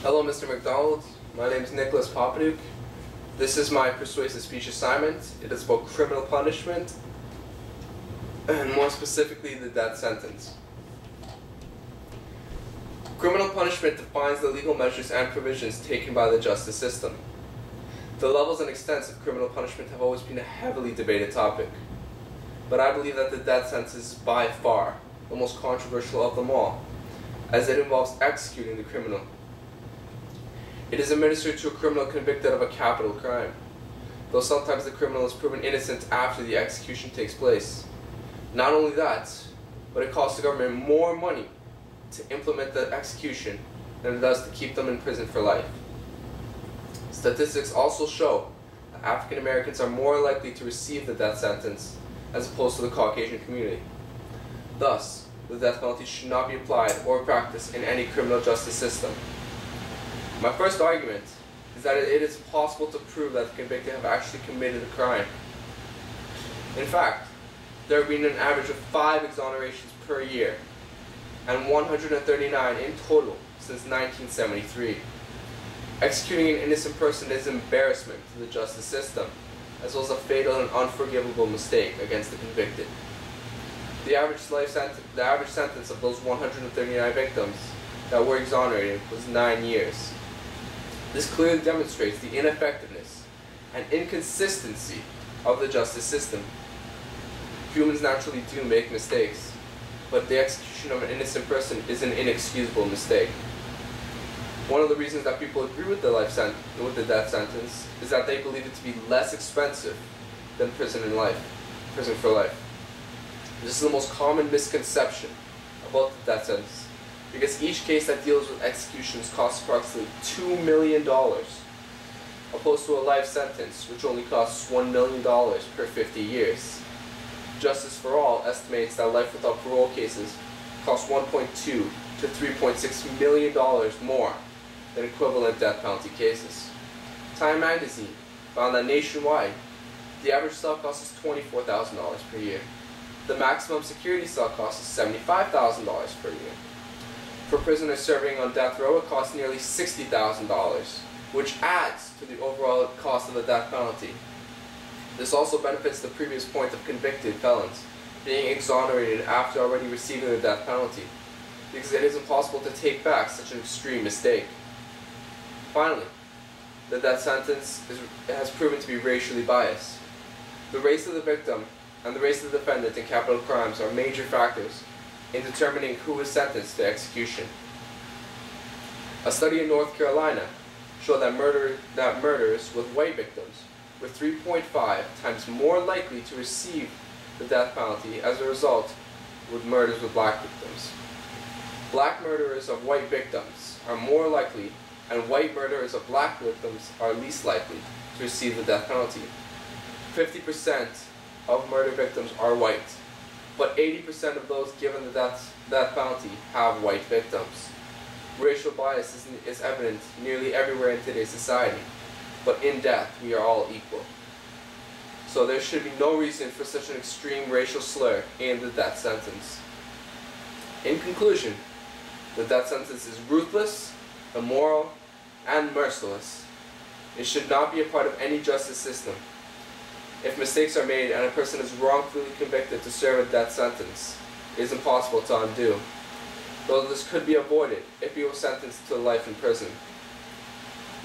Hello, Mr. McDonald. My name is Nicholas Papaduk. This is my persuasive speech assignment. It is about criminal punishment, and more specifically, the death sentence. Criminal punishment defines the legal measures and provisions taken by the justice system. The levels and extents of criminal punishment have always been a heavily debated topic, but I believe that the death sentence is by far the most controversial of them all, as it involves executing the criminal. It is administered to a criminal convicted of a capital crime, though sometimes the criminal is proven innocent after the execution takes place. Not only that, but it costs the government more money to implement the execution than it does to keep them in prison for life. Statistics also show that African Americans are more likely to receive the death sentence as opposed to the Caucasian community. Thus, the death penalty should not be applied or practiced in any criminal justice system. My first argument is that it is impossible to prove that the convicted have actually committed a crime. In fact, there have been an average of 5 exonerations per year, and 139 in total since 1973. Executing an innocent person is an embarrassment to the justice system, as well as a fatal and unforgivable mistake against the convicted. The average sentence of those 139 victims that were exonerated was 9 years. This clearly demonstrates the ineffectiveness and inconsistency of the justice system. Humans naturally do make mistakes, but the execution of an innocent person is an inexcusable mistake. One of the reasons that people agree with the death sentence is that they believe it to be less expensive than prison for life. This is the most common misconception about the death sentence, because each case that deals with executions costs approximately $2 million, opposed to a life sentence which only costs $1 million per 50 years. Justice for All estimates that life without parole cases cost $1.2 to $3.6 million more than equivalent death penalty cases. Time magazine found that nationwide, the average cell cost is $24,000 per year. The maximum security cell cost is $75,000 per year. For prisoners serving on death row, it costs nearly $60,000, which adds to the overall cost of the death penalty. This also benefits the previous point of convicted felons being exonerated after already receiving the death penalty, because it is impossible to take back such an extreme mistake. Finally, the death sentence has proven to be racially biased. The race of the victim and the race of the defendant in capital crimes are major factors in determining who is sentenced to execution. A study in North Carolina showed that murderers with white victims were 3.5 times more likely to receive the death penalty as a result with murders with black victims. Black murderers of white victims are more likely, and white murderers of black victims are least likely to receive the death penalty. 50% of murder victims are white, but 80% of those given the death penalty have white victims. Racial bias is evident nearly everywhere in today's society, but in death we are all equal. So there should be no reason for such an extreme racial slur in the death sentence. In conclusion, the death sentence is ruthless, immoral, and merciless. It should not be a part of any justice system. If mistakes are made and a person is wrongfully convicted to serve a death sentence, it is impossible to undo, though this could be avoided if he was sentenced to life in prison.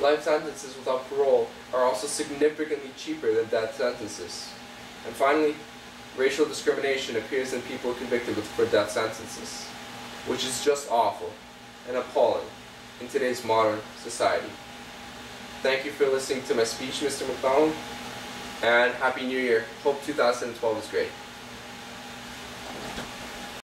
Life sentences without parole are also significantly cheaper than death sentences. And finally, racial discrimination appears in people convicted for death sentences, which is just awful and appalling in today's modern society. Thank you for listening to my speech, Mr. McDonald, and Happy New Year. Hope 2012 is great.